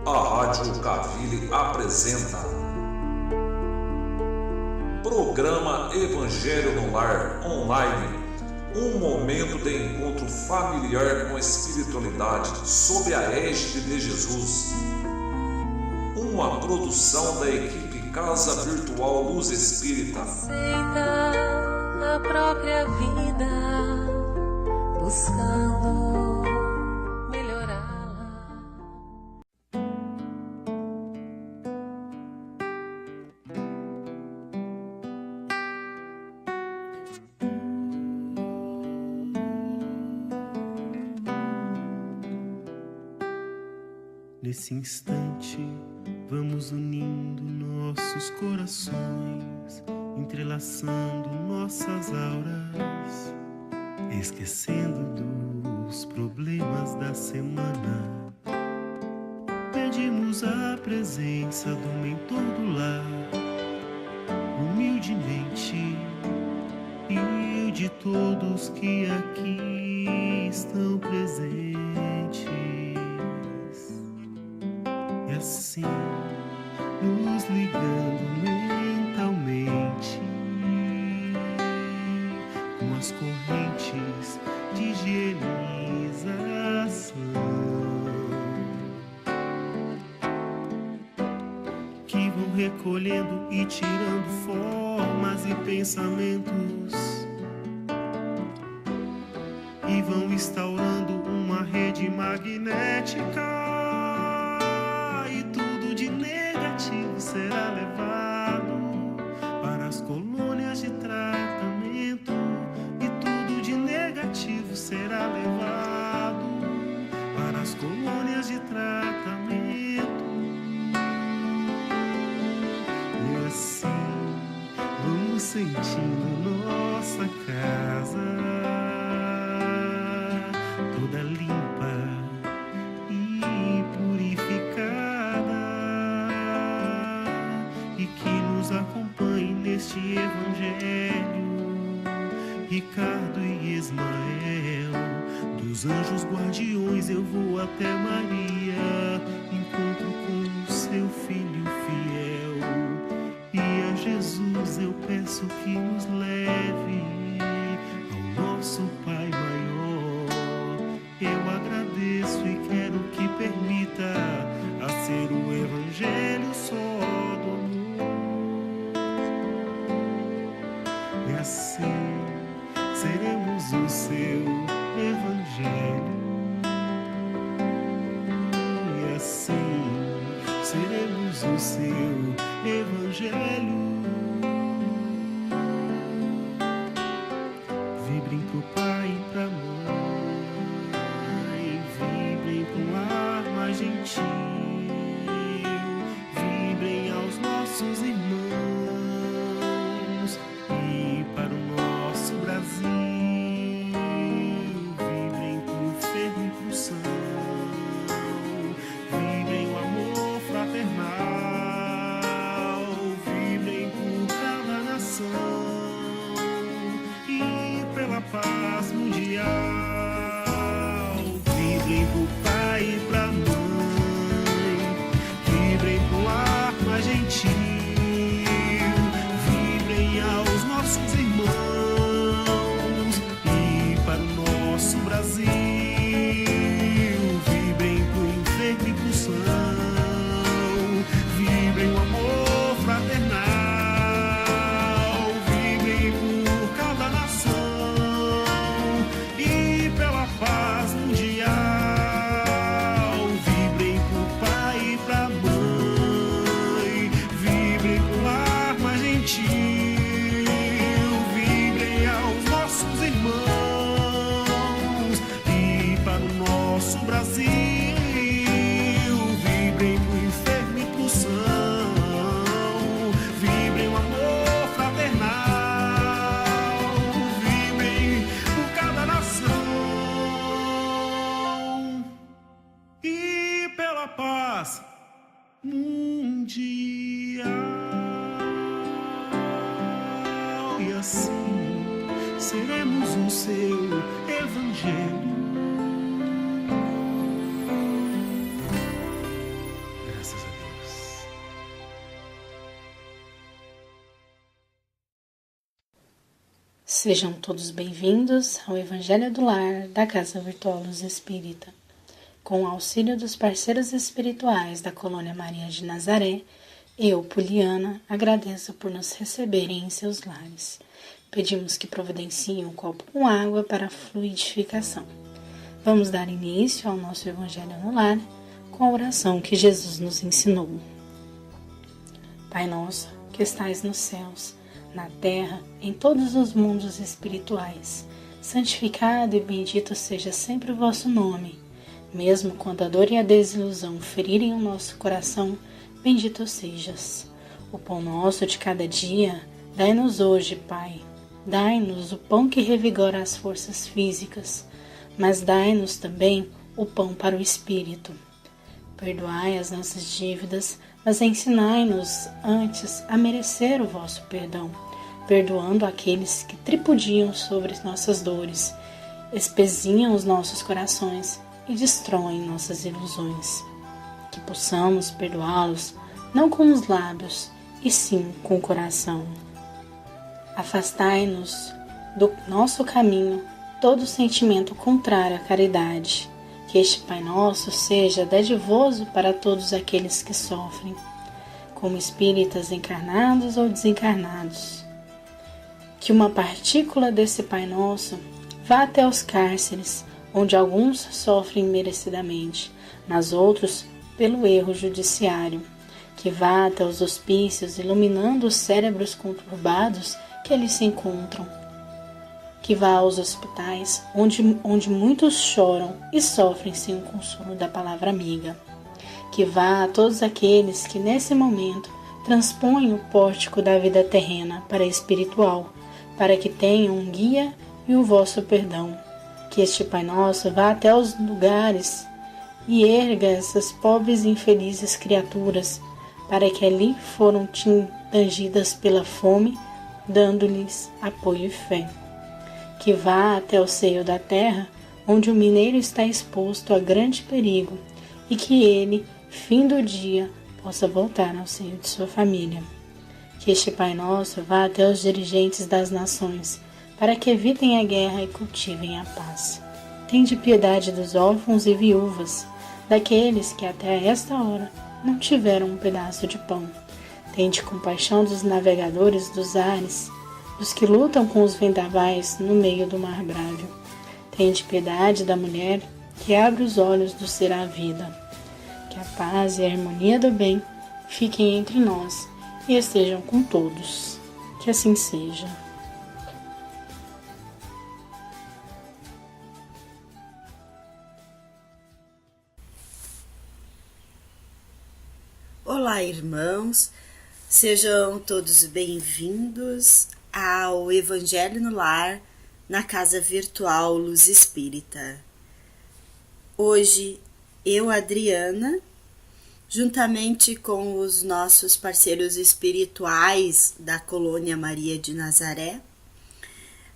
A Rádio Cavile apresenta Programa Evangelho no Lar Online, um momento de encontro familiar com a espiritualidade sob a égide de Jesus. Uma produção da equipe Casa Virtual Luz Espírita. Aceita a própria vida, buscando melhorá-la. Nesse instante, vamos unindo nossos corações, entrelaçando nossas auras, esquecendo dos problemas da semana. Pedimos a presença do mentor do lar, humildemente, e de todos que aqui estão presentes. E assim, nos ligando mentalmente com as correntes de higienização que vão recolhendo e tirando formas e pensamentos e vão instaurando uma rede magnética. Será levado para as colônias de tratamento, e tudo de negativo será levado para as colônias de tratamento. E assim vamos sentindo nossa casa toda limpa e purificada, e que nos acompanhe neste evangelho Ricardo e Ismael. Dos anjos guardiões eu vou até Maria, encontro com o seu filho fiel, e a Jesus eu peço que nos leve ao nosso Pai maior. Eu agradeço e quero que permita a ser o evangelho só do amor. E assim seremos o seu evangelho. E assim seremos o seu evangelho. Vibrem pro pai e pra mãe, vibrem pro ar mais gentil, vibrem aos nossos irmãos e para o nosso Brasil. Vibrem pro enfermo e pro são, vibrem o amor fraternal, vibrem por cada nação e pela paz mundial. Vibrem pro pai e pra mãe, vibrem pro ar mais gentil, vibrem aos nossos irmãos e para o nosso Brasil. Vibrem pro enfermo e pro são, vibrem o amor fraternal, vibrem por cada nação e pela paz mundial. Vibrem pro pai e pra mãe, vibrem pro ar mais gentil, vibrem aos nossos irmãos e para o nosso Brasil. Vibrem pro enfermo e pro são, vibrem o amor fraternal, vibrem por cada nação e pela paz mundial. E assim seremos o seu evangelho. Sejam todos bem-vindos ao Evangelho do Lar da Casa Virtual Luz Espírita. Com o auxílio dos parceiros espirituais da Colônia Maria de Nazaré, eu, Poliana, agradeço por nos receberem em seus lares. Pedimos que providenciem um copo com água para a fluidificação. Vamos dar início ao nosso Evangelho no Lar com a oração que Jesus nos ensinou. Pai nosso, que estais nos céus, na terra, em todos os mundos espirituais, santificado e bendito seja sempre o vosso nome. Mesmo quando a dor e a desilusão ferirem o nosso coração, bendito sejas. O pão nosso de cada dia, dai-nos hoje, Pai. Dai-nos o pão que revigora as forças físicas, mas dai-nos também o pão para o espírito. Perdoai as nossas dívidas, mas ensinai-nos antes a merecer o vosso perdão, perdoando aqueles que tripudiam sobre nossas dores, espezinham os nossos corações e destroem nossas ilusões. Que possamos perdoá-los, não com os lábios, e sim com o coração. Afastai-nos do nosso caminho todo sentimento contrário à caridade. Que este Pai Nosso seja dadivoso para todos aqueles que sofrem, como espíritas encarnados ou desencarnados. Que uma partícula desse Pai Nosso vá até os cárceres, onde alguns sofrem merecidamente, mas outros pelo erro judiciário. Que vá até os hospícios, iluminando os cérebros conturbados que ali se encontram. Que vá aos hospitais, onde muitos choram e sofrem sem o consolo da palavra amiga. Que vá a todos aqueles que nesse momento transpõem o pórtico da vida terrena para a espiritual, para que tenham um guia e o vosso perdão. Que este Pai Nosso vá até os lugares e erga essas pobres e infelizes criaturas, para que ali foram tangidas pela fome, dando-lhes apoio e fé. Que vá até o seio da terra, onde o mineiro está exposto a grande perigo, e que ele, fim do dia, possa voltar ao seio de sua família. Que este Pai Nosso vá até os dirigentes das nações, para que evitem a guerra e cultivem a paz. Tende piedade dos órfãos e viúvas, daqueles que até esta hora não tiveram um pedaço de pão. Tende compaixão dos navegadores dos ares, dos que lutam com os vendavais no meio do mar bravo. Tende piedade da mulher que abre os olhos do ser à vida. Que a paz e a harmonia do bem fiquem entre nós e estejam com todos. Que assim seja. Olá, irmãos, sejam todos bem-vindos ao Evangelho no Lar na Casa Virtual Luz Espírita. Hoje, eu, Adriana, juntamente com os nossos parceiros espirituais da Colônia Maria de Nazaré,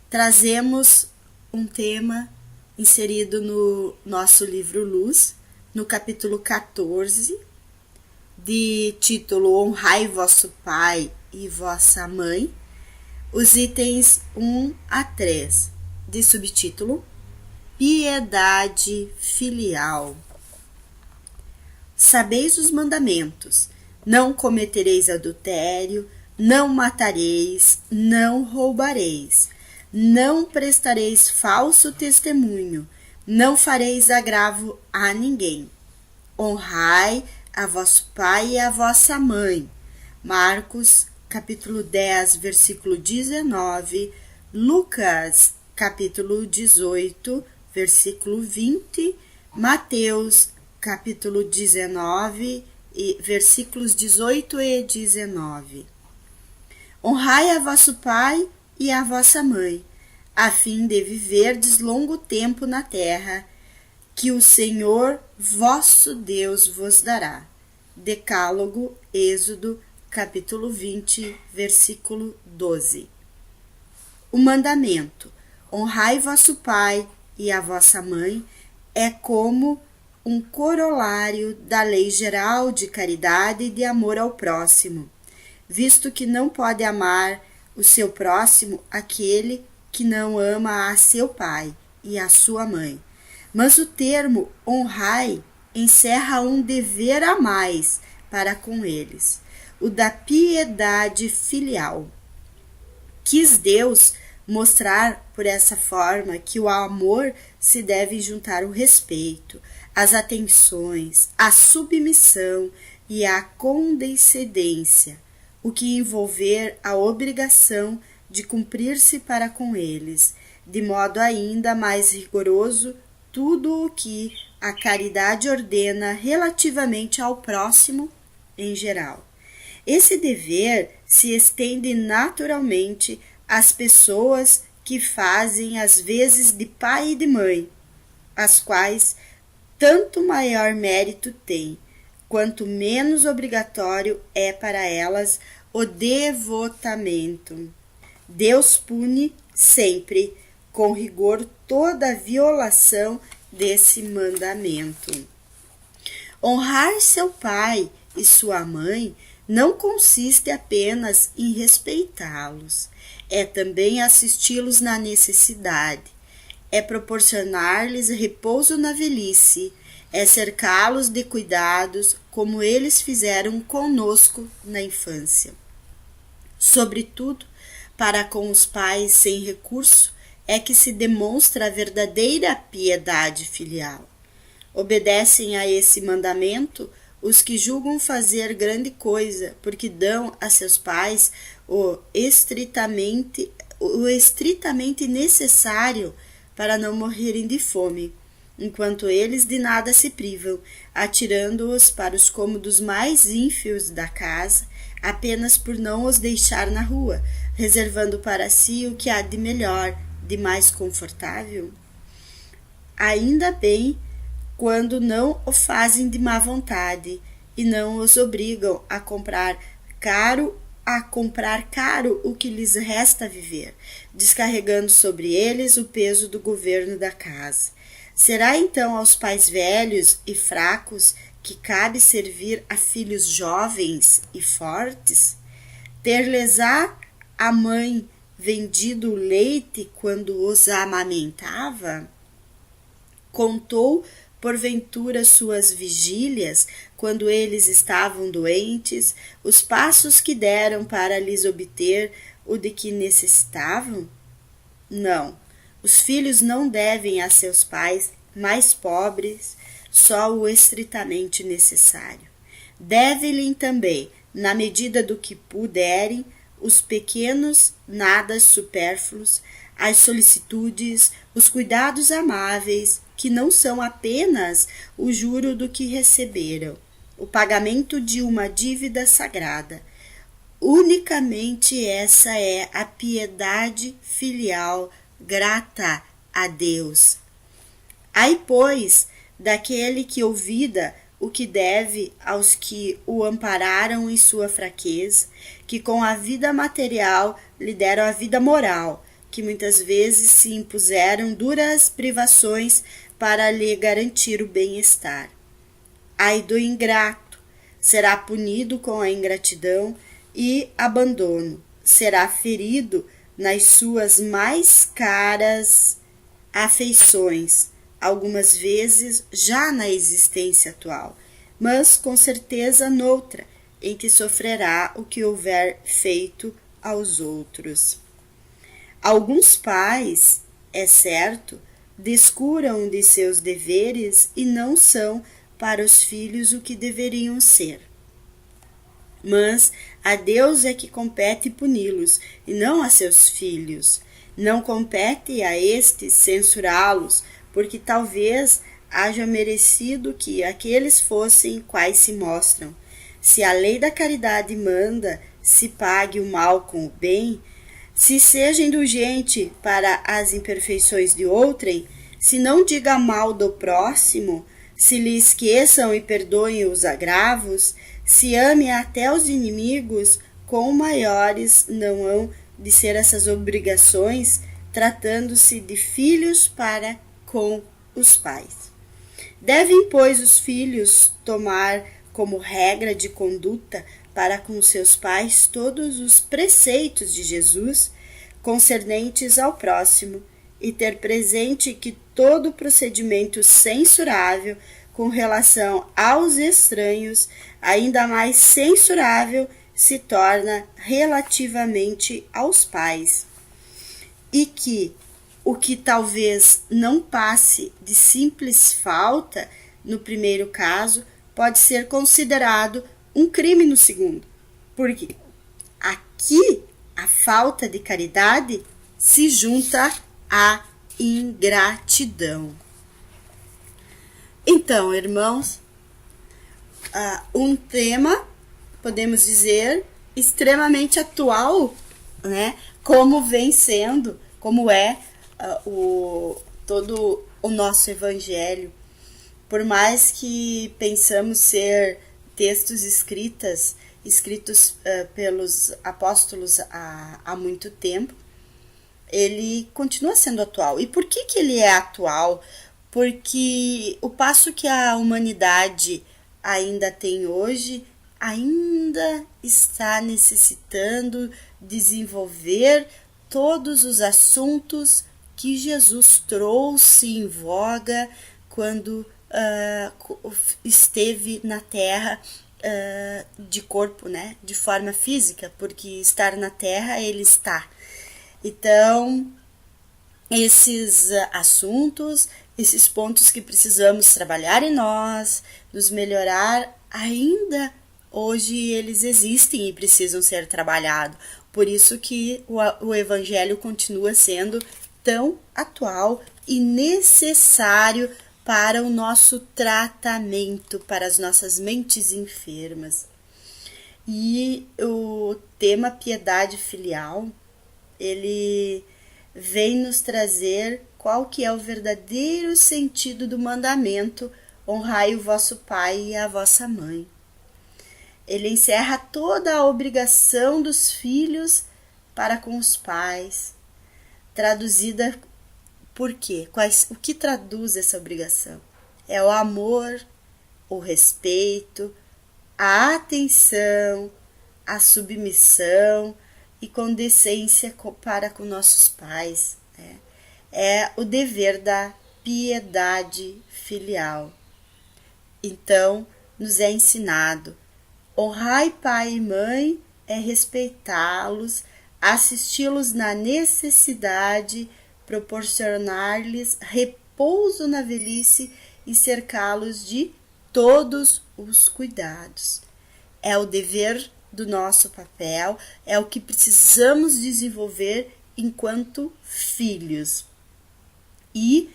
trazemos um tema inserido no nosso livro Luz, no capítulo 14, de título Honrai vosso Pai e vossa Mãe, os itens 1 a 3, de subtítulo Piedade Filial. Sabeis os mandamentos: não cometereis adultério, não matareis, não roubareis, não prestareis falso testemunho, não fareis agravo a ninguém. Honrai a vosso pai e a vossa mãe. Marcos, capítulo 10, versículo 19, Lucas, capítulo 18, versículo 20, Mateus, capítulo 19, versículos 18 e 19. Honrai a vosso pai e a vossa mãe, a fim de viverdes longo tempo na terra, que o Senhor vosso Deus vos dará. Decálogo, Êxodo, capítulo 20, versículo 12. O mandamento: honrai vosso pai e a vossa mãe é como um corolário da lei geral de caridade e de amor ao próximo, visto que não pode amar o seu próximo aquele que não ama a seu pai e a sua mãe. Mas o termo honrai encerra um dever a mais para com eles, o da piedade filial. Quis Deus mostrar por essa forma que o amor se deve juntar ao respeito, às atenções, à submissão e à condescendência, o que envolver a obrigação de cumprir-se para com eles, de modo ainda mais rigoroso, tudo o que a caridade ordena relativamente ao próximo em geral. Esse dever se estende naturalmente às pessoas que fazem as vezes de pai e de mãe, as quais tanto maior mérito têm, quanto menos obrigatório é para elas o devotamento. Deus pune sempre com rigor toda violação desse mandamento. Honrar seu pai e sua mãe não consiste apenas em respeitá-los, é também assisti-los na necessidade, é proporcionar-lhes repouso na velhice, é cercá-los de cuidados como eles fizeram conosco na infância. Sobretudo, para com os pais sem recurso, é que se demonstra a verdadeira piedade filial. Obedecem a esse mandamento os que julgam fazer grande coisa, porque dão a seus pais o estritamente necessário para não morrerem de fome, enquanto eles de nada se privam, atirando-os para os cômodos mais ínfios da casa, apenas por não os deixar na rua, reservando para si o que há de melhor, de mais confortável. Ainda bem quando não o fazem de má vontade e não os obrigam a comprar caro o que lhes resta viver, descarregando sobre eles o peso do governo da casa. Será então aos pais velhos e fracos que cabe servir a filhos jovens e fortes? Ter-lhes-á a mãe vendido o leite quando os amamentava? Contou porventura suas vigílias, quando eles estavam doentes, os passos que deram para lhes obter o de que necessitavam? Não, os filhos não devem a seus pais mais pobres só o estritamente necessário. Deve-lhe também, na medida do que puderem, os pequenos nadas supérfluos, as solicitudes, os cuidados amáveis, que não são apenas o juro do que receberam, o pagamento de uma dívida sagrada. Unicamente essa é a piedade filial grata a Deus. Ai, pois, daquele que ouvida o que deve aos que o ampararam em sua fraqueza, que com a vida material lhe deram a vida moral, que muitas vezes se impuseram duras privações para lhe garantir o bem-estar. Ai do ingrato, será punido com a ingratidão e abandono, será ferido nas suas mais caras afeições, algumas vezes já na existência atual, mas com certeza noutra, em que sofrerá o que houver feito aos outros. Alguns pais, é certo, descuram de seus deveres e não são para os filhos o que deveriam ser. Mas a Deus é que compete puni-los, e não a seus filhos. Não compete a estes censurá-los, porque talvez haja merecido que aqueles fossem quais se mostram. Se a lei da caridade manda, se pague o mal com o bem, se seja indulgente para as imperfeições de outrem, se não diga mal do próximo, se lhe esqueçam e perdoem os agravos, se ame até os inimigos, quão maiores não hão de ser essas obrigações, tratando-se de filhos para com os pais. Devem, pois, os filhos tomar como regra de conduta para com seus pais todos os preceitos de Jesus, concernentes ao próximo, e ter presente que todo procedimento censurável com relação aos estranhos, ainda mais censurável, se torna relativamente aos pais. E que o que talvez não passe de simples falta no primeiro caso, pode ser considerado um crime no segundo. Porque aqui a falta de caridade se junta à ingratidão. Então, irmãos, um tema, podemos dizer, extremamente atual, né? Como vem sendo, como é todo o nosso evangelho. Por mais que pensamos ser textos escritos pelos apóstolos há muito tempo, ele continua sendo atual. E por que ele é atual? Porque o passo que a humanidade ainda tem hoje, ainda está necessitando desenvolver todos os assuntos que Jesus trouxe em voga quando esteve na Terra de corpo, né? De forma física, porque estar na Terra ele está. Então, esses assuntos, esses pontos que precisamos trabalhar em nós, nos melhorar, ainda hoje eles existem e precisam ser trabalhados. Por isso que o Evangelho continua sendo tão atual e necessário para o nosso tratamento, para as nossas mentes enfermas. E o tema piedade filial, ele vem nos trazer qual que é o verdadeiro sentido do mandamento: honrai o vosso pai e a vossa mãe. Ele encerra toda a obrigação dos filhos para com os pais, traduzida por quê? O que traduz essa obrigação? É o amor, o respeito, a atenção, a submissão e condescência para com nossos pais. É o dever da piedade filial. Então, nos é ensinado: honrai pai e mãe é respeitá-los, assisti-los na necessidade, proporcionar-lhes repouso na velhice e cercá-los de todos os cuidados. É o dever do nosso papel, é o que precisamos desenvolver enquanto filhos. E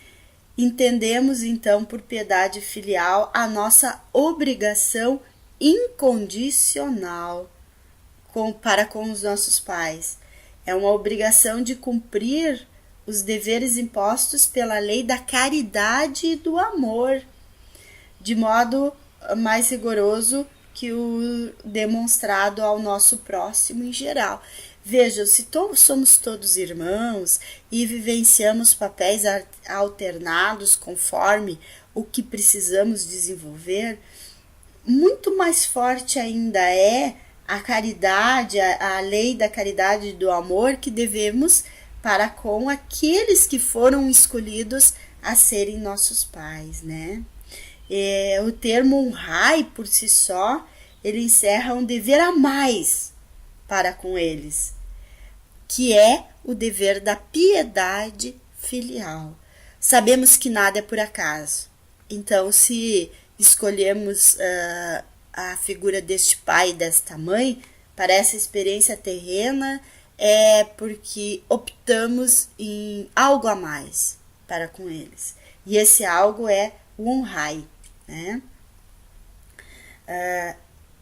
entendemos então por piedade filial a nossa obrigação incondicional para com os nossos pais. É uma obrigação de cumprir os deveres impostos pela lei da caridade e do amor, de modo mais rigoroso que o demonstrado ao nosso próximo em geral. Vejam, se somos todos irmãos e vivenciamos papéis alternados conforme o que precisamos desenvolver, muito mais forte ainda é a caridade, a lei da caridade e do amor que devemos para com aqueles que foram escolhidos a serem nossos pais, né? O termo honrai por si só, ele encerra um dever a mais para com eles, que é o dever da piedade filial. Sabemos que nada é por acaso. Então, se escolhemos a figura deste pai e desta mãe para essa experiência terrena, é porque optamos em algo a mais para com eles. E esse algo é o honrai, né?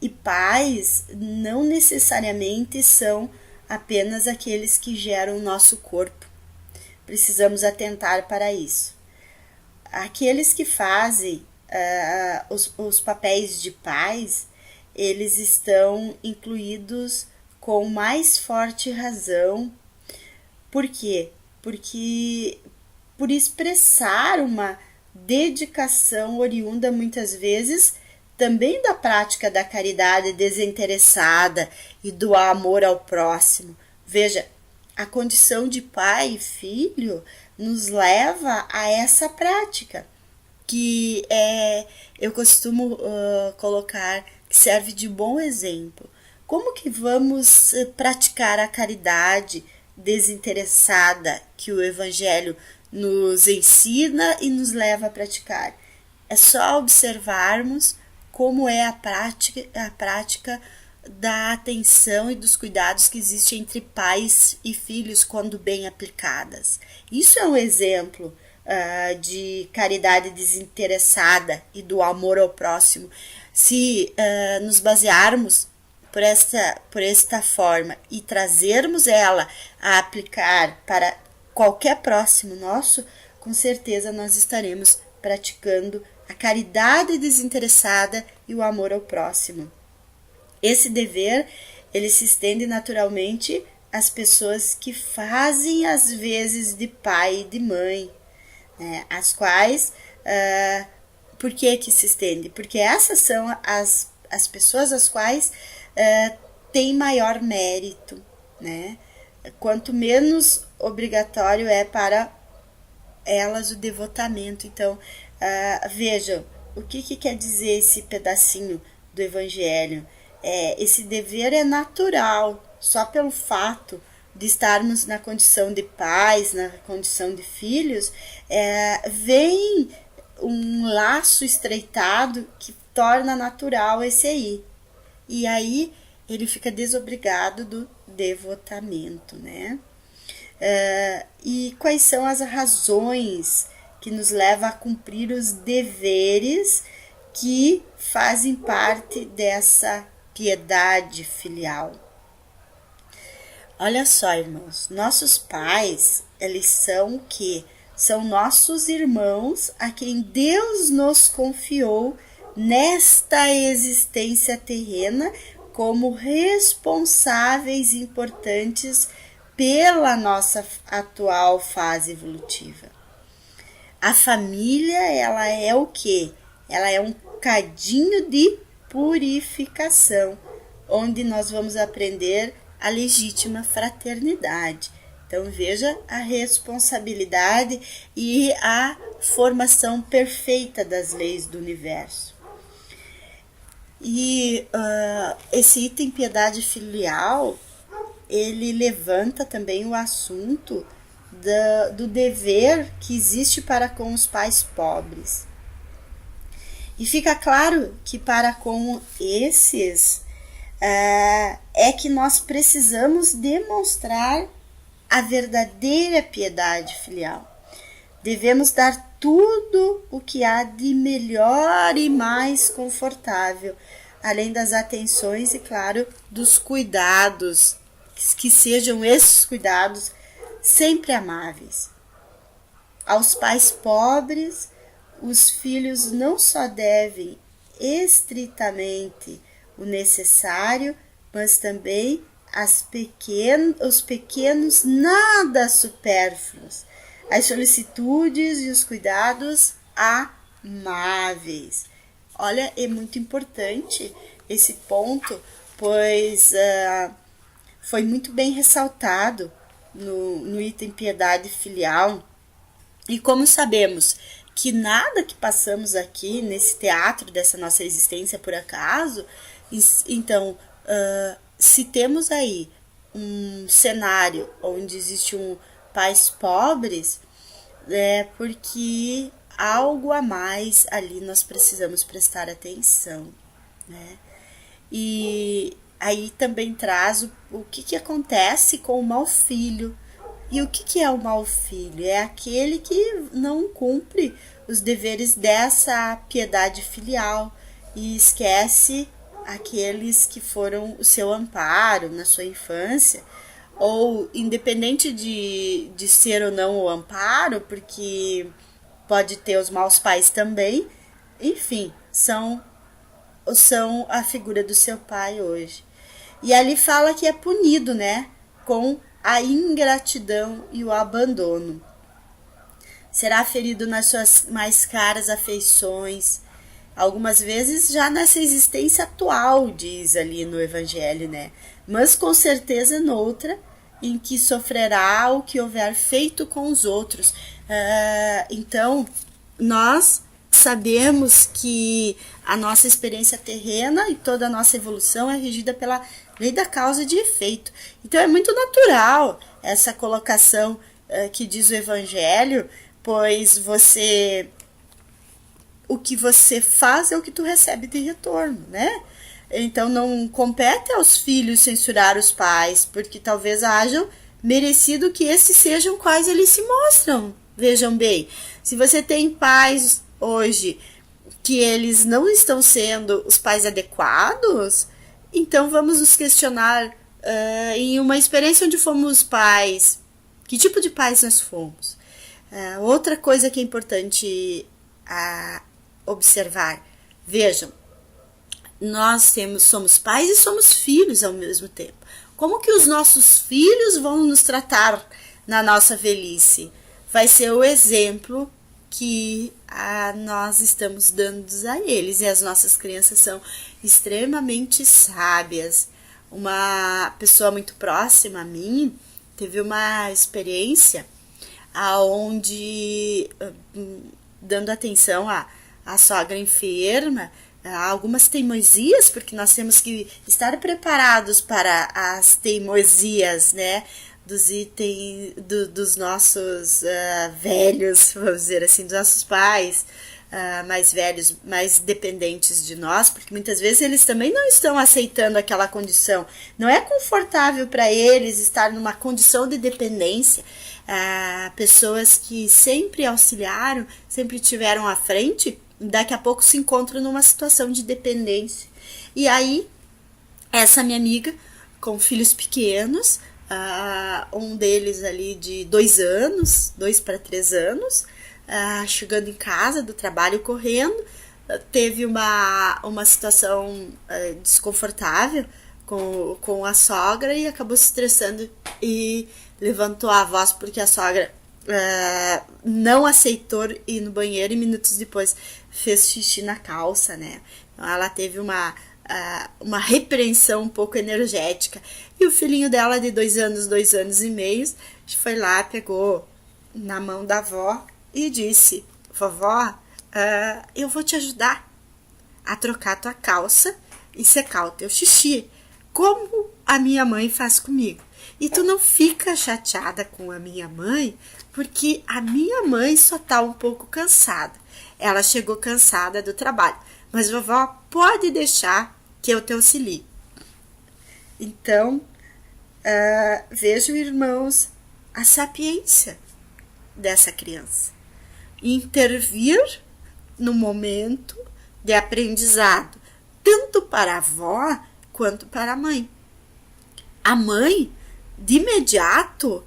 E pais não necessariamente são apenas aqueles que geram o nosso corpo. Precisamos atentar para isso. Aqueles que fazem os papéis de pais, eles estão incluídos com mais forte razão. Por quê? Porque por expressar uma dedicação oriunda muitas vezes também da prática da caridade desinteressada e do amor ao próximo. Veja, a condição de pai e filho nos leva a essa prática, que eu costumo colocar, que serve de bom exemplo. Como que vamos praticar a caridade desinteressada que o Evangelho nos ensina e nos leva a praticar? É só observarmos como é a prática da atenção e dos cuidados que existe entre pais e filhos quando bem aplicadas. Isso é um exemplo de caridade desinteressada e do amor ao próximo. Se nos basearmos por esta forma e trazermos ela a aplicar para qualquer próximo nosso, com certeza nós estaremos praticando a caridade desinteressada e o amor ao próximo. Esse dever, ele se estende naturalmente às pessoas que fazem as vezes de pai e de mãe, né? As quais, por que se estende? Porque essas são as pessoas as quais tem maior mérito, né? Quanto menos obrigatório é para elas o devotamento. Então, vejam, o que quer dizer esse pedacinho do Evangelho? Esse dever é natural, só pelo fato de estarmos na condição de pais, na condição de filhos, vem um laço estreitado que torna natural esse aí. E aí ele fica desobrigado do devotamento, né? E quais são as razões que nos levam a cumprir os deveres que fazem parte dessa piedade filial? Olha só, irmãos, nossos pais, eles são o quê? São nossos irmãos a quem Deus nos confiou nesta existência terrena como responsáveis importantes pela nossa atual fase evolutiva. A família, ela é o quê? Ela é um cadinho de purificação, onde nós vamos aprender a legítima fraternidade. Então veja a responsabilidade e a formação perfeita das leis do universo. E esse item piedade filial, ele levanta também o assunto do dever que existe para com os pais pobres. E fica claro que para com esses que nós precisamos demonstrar a verdadeira piedade filial. Devemos dar tudo o que há de melhor e mais confortável, além das atenções e, claro, dos cuidados, que sejam esses cuidados sempre amáveis. Aos pais pobres, os filhos não só devem estritamente o necessário, mas também os pequenos nada supérfluos, as solicitudes e os cuidados amáveis. Olha, é muito importante esse ponto, pois foi muito bem ressaltado no item piedade filial. E como sabemos que nada que passamos aqui nesse teatro dessa nossa existência é por acaso, então, se temos aí um cenário onde existe pais pobres, é porque algo a mais ali nós precisamos prestar atenção, né? E aí também traz o que acontece com o mau filho. E o que é o mau filho? É aquele que não cumpre os deveres dessa piedade filial e esquece aqueles que foram o seu amparo na sua infância, ou independente de ser ou não o amparo, porque pode ter os maus pais também, enfim, são a figura do seu pai hoje. E ali fala que é punido, né, com a ingratidão e o abandono. Será ferido nas suas mais caras afeições, algumas vezes já nessa existência atual, diz ali no Evangelho, né? Mas com certeza noutra em que sofrerá o que houver feito com os outros. Então, nós sabemos que a nossa experiência terrena e toda a nossa evolução é regida pela lei da causa e de efeito. Então, é muito natural essa colocação que diz o Evangelho, pois o que você faz é o que tu recebe de retorno, né? Então, não compete aos filhos censurar os pais, porque talvez hajam merecido que esses sejam quais eles se mostram. Vejam bem, se você tem pais hoje que eles não estão sendo os pais adequados, então vamos nos questionar em uma experiência onde fomos pais, que tipo de pais nós fomos? Outra coisa que é importante observar, vejam, nós somos pais e somos filhos ao mesmo tempo. Como que os nossos filhos vão nos tratar na nossa velhice? Vai ser o exemplo que nós estamos dando a eles. E as nossas crianças são extremamente sábias. Uma pessoa muito próxima a mim teve uma experiência onde, dando atenção à sogra enferma, algumas teimosias, porque nós temos que estar preparados para as teimosias, né, dos itens dos nossos velhos, vamos dizer assim, dos nossos pais mais velhos, mais dependentes de nós, porque muitas vezes eles também não estão aceitando aquela condição. Não é confortável para eles estar numa condição de dependência. Pessoas que sempre auxiliaram, sempre tiveram à frente, daqui a pouco se encontram numa situação de dependência. E aí, essa minha amiga, com filhos pequenos, um deles ali de 2 para 3 anos, chegando em casa do trabalho correndo, teve uma situação desconfortável com a sogra e acabou se estressando e levantou a voz porque a sogra não aceitou ir no banheiro e minutos depois fez xixi na calça, né? Então ela teve uma repreensão um pouco energética. E o filhinho dela de 2 anos e meio, foi lá, pegou na mão da avó e disse: vovó, eu vou te ajudar a trocar tua calça e secar o teu xixi, como a minha mãe faz comigo. E tu não fica chateada com a minha mãe, porque a minha mãe só tá um pouco cansada. Ela chegou cansada do trabalho. Mas, vovó, pode deixar que eu te auxilie. Então, vejam, irmãos, a sapiência dessa criança. Intervir no momento de aprendizado, tanto para a avó quanto para a mãe. A mãe, de imediato,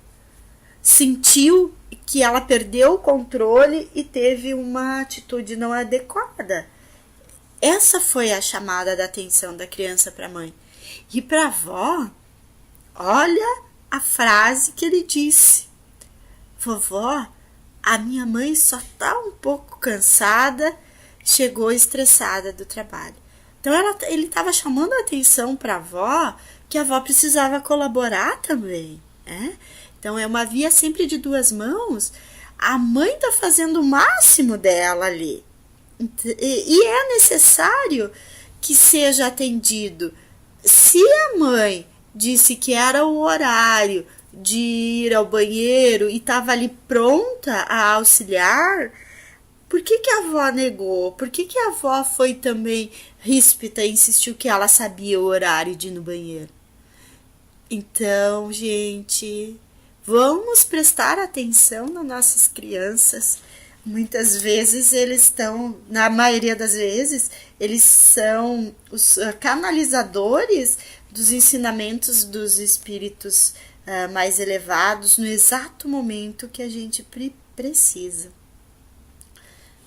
sentiu que ela perdeu o controle e teve uma atitude não adequada. Essa foi a chamada da atenção da criança para a mãe. E para a avó, olha a frase que ele disse: vovó, a minha mãe só está um pouco cansada, chegou estressada do trabalho. Então ele estava chamando a atenção para a avó, que a avó precisava colaborar também, né? Então é uma via sempre de 2 mãos. A mãe está fazendo o máximo dela ali. E é necessário que seja atendido. Se a mãe disse que era o horário de ir ao banheiro e estava ali pronta a auxiliar, por que a avó negou? Por que a avó foi também ríspida e insistiu que ela sabia o horário de ir no banheiro? Então, gente, vamos prestar atenção nas nossas crianças. Muitas vezes eles estão, na maioria das vezes, eles são os canalizadores dos ensinamentos dos espíritos mais elevados no exato momento que a gente precisa.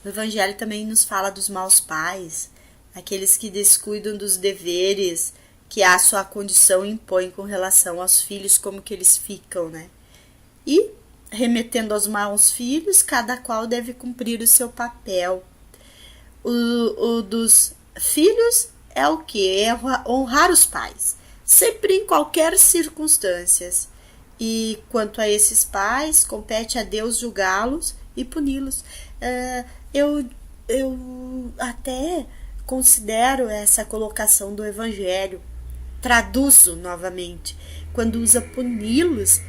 O Evangelho também nos fala dos maus pais, aqueles que descuidam dos deveres que a sua condição impõe com relação aos filhos, como que eles ficam, né? E, remetendo aos maus filhos, cada qual deve cumprir o seu papel. O dos filhos é o quê? É honrar os pais, sempre em qualquer circunstância. E quanto a esses pais, compete a Deus julgá-los e puni-los. Eu até considero essa colocação do Evangelho, traduzo novamente, quando usa puni-los,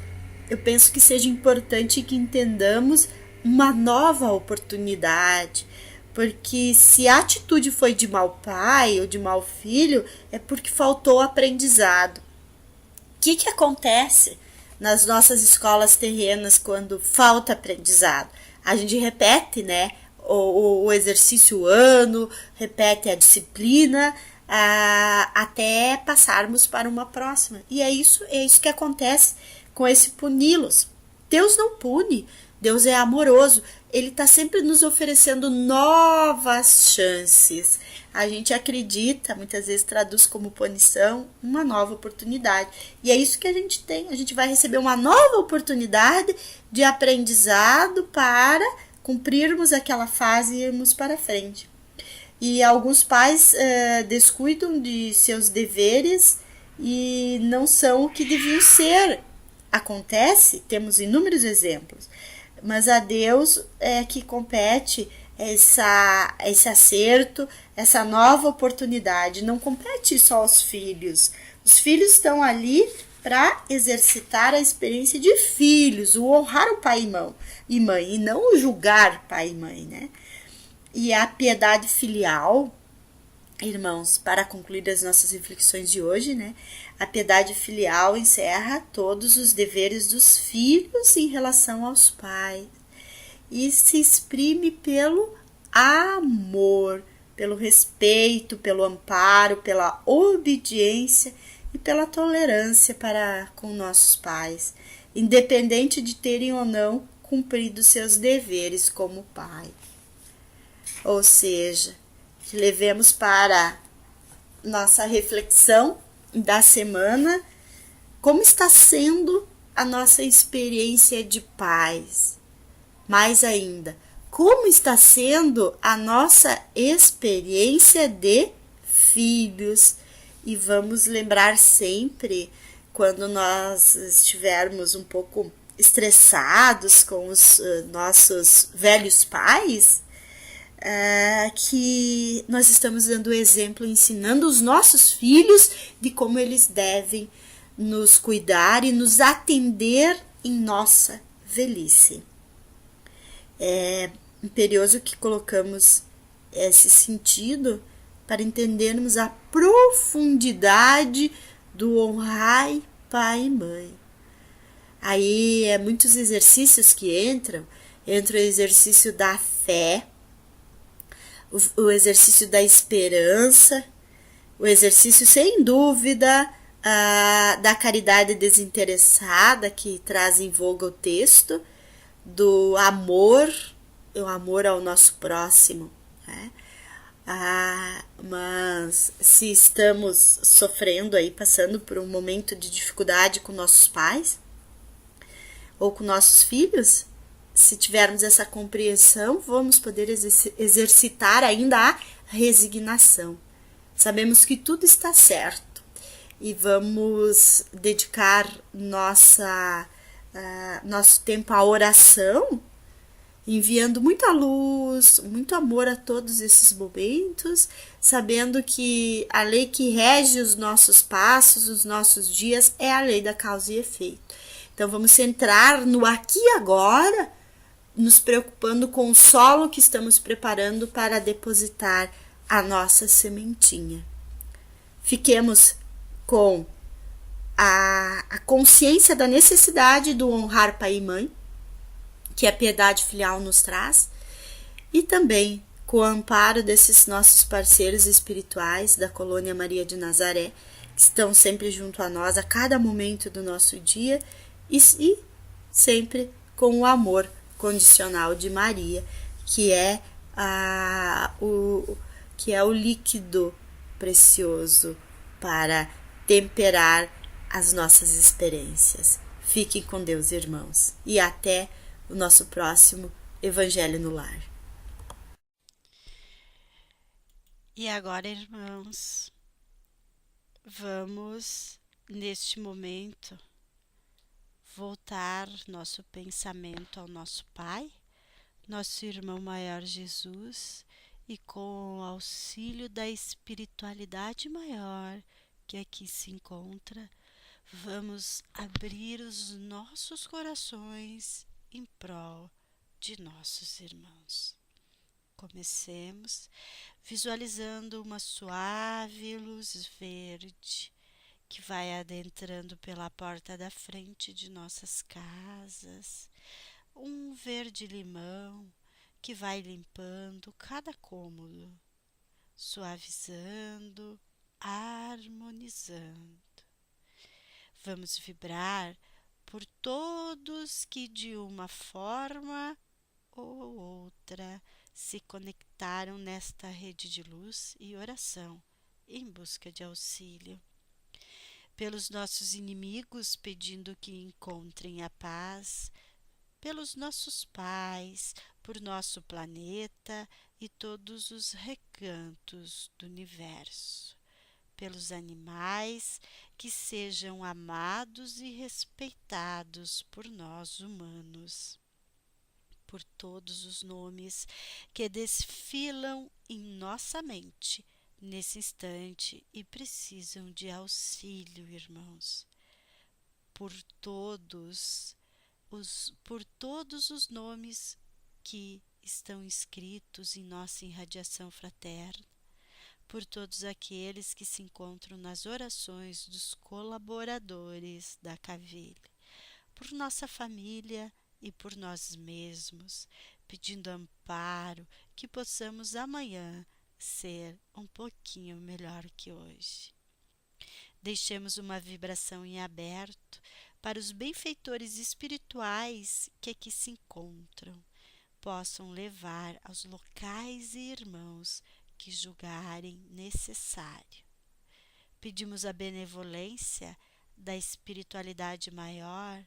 eu penso que seja importante que entendamos uma nova oportunidade, porque se a atitude foi de mau pai ou de mau filho, é porque faltou aprendizado. O que acontece nas nossas escolas terrenas quando falta aprendizado? A gente repete, né, o exercício ano, repete a disciplina, até passarmos para uma próxima. E é isso que acontece com esse puni-los. Deus não pune, Deus é amoroso. Ele está sempre nos oferecendo novas chances. A gente acredita, muitas vezes traduz como punição, uma nova oportunidade. E é isso que a gente tem. A gente vai receber uma nova oportunidade de aprendizado para cumprirmos aquela fase e irmos para frente. E alguns pais descuidam de seus deveres e não são o que deviam ser. Acontece, temos inúmeros exemplos, mas a Deus é que compete esse acerto, essa nova oportunidade. Não compete só aos filhos. Os filhos estão ali para exercitar a experiência de filhos, o honrar o pai e mãe, e não o julgar pai e mãe, né? E a piedade filial, irmãos, para concluir as nossas reflexões de hoje, né? A piedade filial encerra todos os deveres dos filhos em relação aos pais e se exprime pelo amor, pelo respeito, pelo amparo, pela obediência e pela tolerância para com nossos pais, independente de terem ou não cumprido seus deveres como pai. Ou seja, que levemos para nossa reflexão da semana como está sendo a nossa experiência de pais. Mais ainda, como está sendo a nossa experiência de filhos. E vamos lembrar sempre, quando nós estivermos um pouco estressados com os nossos velhos pais, que nós estamos dando exemplo, ensinando os nossos filhos de como eles devem nos cuidar e nos atender em nossa velhice. É imperioso que colocamos esse sentido para entendermos a profundidade do honrai pai e mãe. Aí muitos exercícios que entram o exercício da fé, o exercício da esperança, o exercício, sem dúvida, da caridade desinteressada, que traz em voga o texto, do amor, o amor ao nosso próximo, né? Mas se estamos sofrendo aí, passando por um momento de dificuldade com nossos pais ou com nossos filhos, se tivermos essa compreensão, vamos poder exercitar ainda a resignação. Sabemos que tudo está certo e vamos dedicar nosso tempo à oração, enviando muita luz, muito amor a todos esses momentos, sabendo que a lei que rege os nossos passos, os nossos dias, é a lei da causa e efeito. Então vamos centrar no aqui e agora, nos preocupando com o solo que estamos preparando para depositar a nossa sementinha. Fiquemos com a consciência da necessidade do honrar pai e mãe, que a piedade filial nos traz, e também com o amparo desses nossos parceiros espirituais da Colônia Maria de Nazaré, que estão sempre junto a nós a cada momento do nosso dia, e sempre com o amor condicional de Maria, que é o líquido precioso para temperar as nossas experiências. Fiquem com Deus, irmãos, e até o nosso próximo Evangelho no Lar. E agora, irmãos, vamos neste momento voltar nosso pensamento ao nosso Pai, nosso irmão maior Jesus, e com o auxílio da espiritualidade maior que aqui se encontra, vamos abrir os nossos corações em prol de nossos irmãos. Comecemos visualizando uma suave luz verde que vai adentrando pela porta da frente de nossas casas, um verde-limão que vai limpando cada cômodo, suavizando, harmonizando. Vamos vibrar por todos que de uma forma ou outra se conectaram nesta rede de luz e oração em busca de auxílio. Pelos nossos inimigos, pedindo que encontrem a paz, pelos nossos pais, por nosso planeta e todos os recantos do universo, pelos animais, que sejam amados e respeitados por nós humanos, por todos os nomes que desfilam em nossa mente nesse instante e precisam de auxílio, irmãos, por todos os nomes que estão inscritos em nossa irradiação fraterna, por todos aqueles que se encontram nas orações dos colaboradores da Cavile, por nossa família e por nós mesmos, pedindo amparo, que possamos amanhã ser um pouquinho melhor que hoje. Deixemos uma vibração em aberto para os benfeitores espirituais que aqui se encontram, possam levar aos locais e irmãos que julgarem necessário. Pedimos a benevolência da espiritualidade maior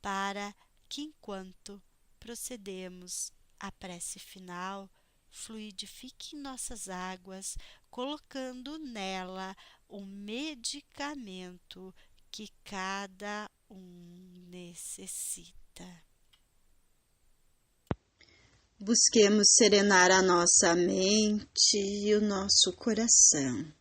para que, enquanto procedemos à prece final, fluidifique nossas águas, colocando nela o medicamento que cada um necessita. Busquemos serenar a nossa mente e o nosso coração.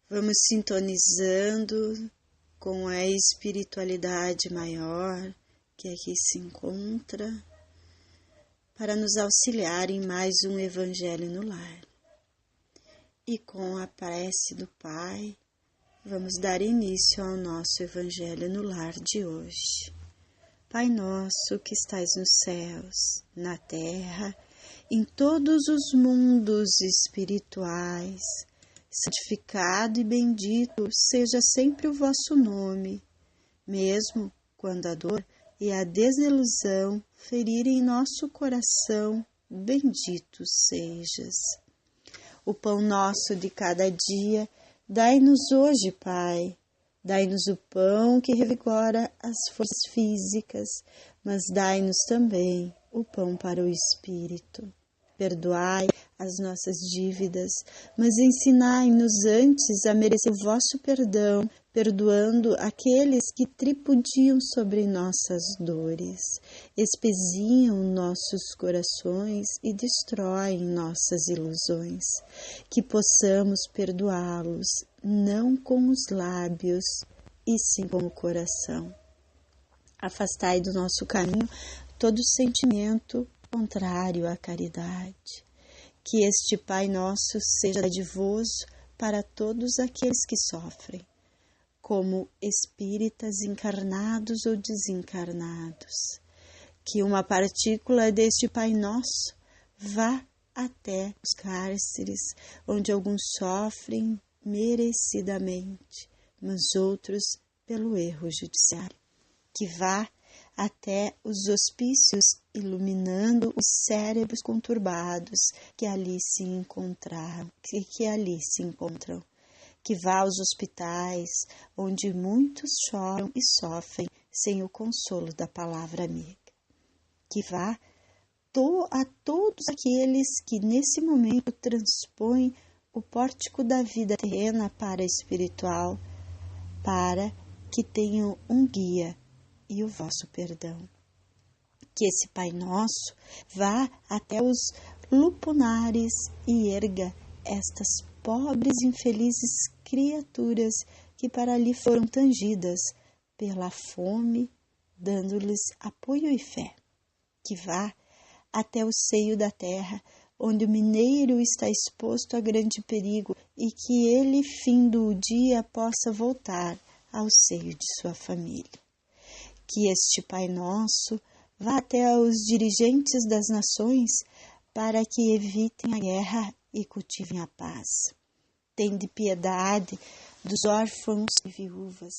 Vamos sintonizando com a espiritualidade maior que aqui se encontra, para nos auxiliar em mais um Evangelho no Lar. E com a prece do Pai, vamos dar início ao nosso Evangelho no Lar de hoje. Pai nosso que estais nos céus, na terra, em todos os mundos espirituais, santificado e bendito seja sempre o vosso nome, mesmo quando a dor e a desilusão ferirem nosso coração, bendito sejas. O pão nosso de cada dia, dai-nos hoje, Pai. Dai-nos o pão que revigora as forças físicas, mas dai-nos também o pão para o espírito. Perdoai as nossas dívidas, mas ensinai-nos antes a merecer o vosso perdão, perdoando aqueles que tripudiam sobre nossas dores, espezinham nossos corações e destroem nossas ilusões. Que possamos perdoá-los, não com os lábios, e sim com o coração. Afastai do nosso caminho todo sentimento contrário à caridade. Que este Pai Nosso seja dadivoso para todos aqueles que sofrem, como espíritas encarnados ou desencarnados. Que uma partícula deste Pai Nosso vá até os cárceres, onde alguns sofrem merecidamente, mas outros pelo erro judiciário. Que vá até os hospícios, iluminando os cérebros conturbados que ali se encontram. Que vá aos hospitais, onde muitos choram e sofrem sem o consolo da palavra amiga. Que vá a todos aqueles que nesse momento transpõem o pórtico da vida terrena para a espiritual, para que tenham um guia e o vosso perdão. Que esse Pai Nosso vá até os lupunares e erga estas pobres e infelizes criaturas que para ali foram tangidas pela fome, dando-lhes apoio e fé. Que vá até o seio da terra, onde o mineiro está exposto a grande perigo, e que ele, findo o dia, possa voltar ao seio de sua família. Que este Pai Nosso vá até os dirigentes das nações, para que evitem a guerra e cultivem a paz. Tende piedade dos órfãos e viúvas,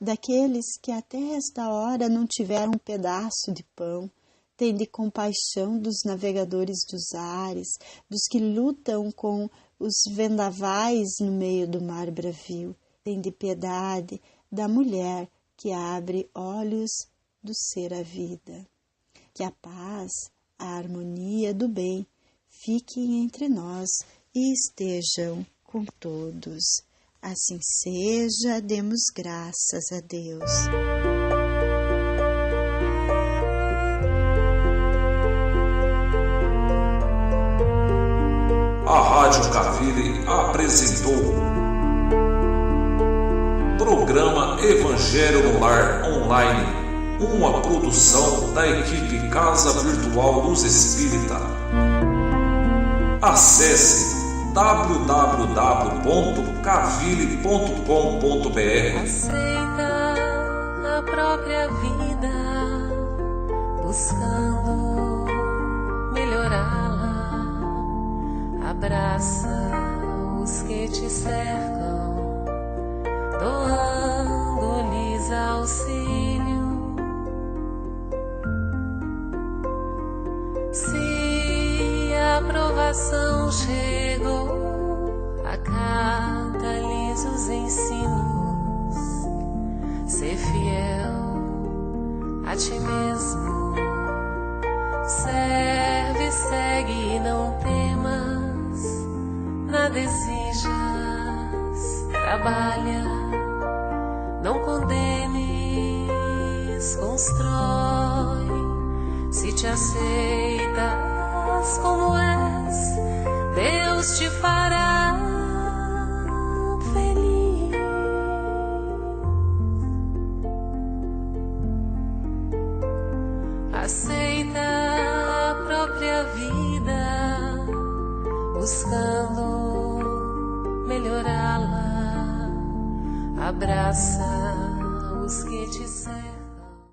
daqueles que até esta hora não tiveram um pedaço de pão. Tende compaixão dos navegadores dos ares, dos que lutam com os vendavais no meio do mar bravio. Tende piedade da mulher que abre olhos do ser a vida. Que a paz, a harmonia do bem fiquem entre nós e estejam com todos. Assim seja, demos graças a Deus. A Rádio Cavile apresentou Programa Evangelho no Lar Online, uma produção da equipe Casa Virtual Luz Espírita. Acesse www.cavile.com.br. Aceita a própria vida, buscando melhorá-la. Abraça os que te cercam, doando-lhes auxílio. Se a aprovação chegou, acata-lhes os ensinos. Ser fiel a ti mesmo, serve, segue e não temas, nada exijas, trabalha, não condenes, constrói. Se te aceitas como és, Deus te fará feliz. Aceita a própria vida, buscando melhorá-la. Abraça os que te cercam.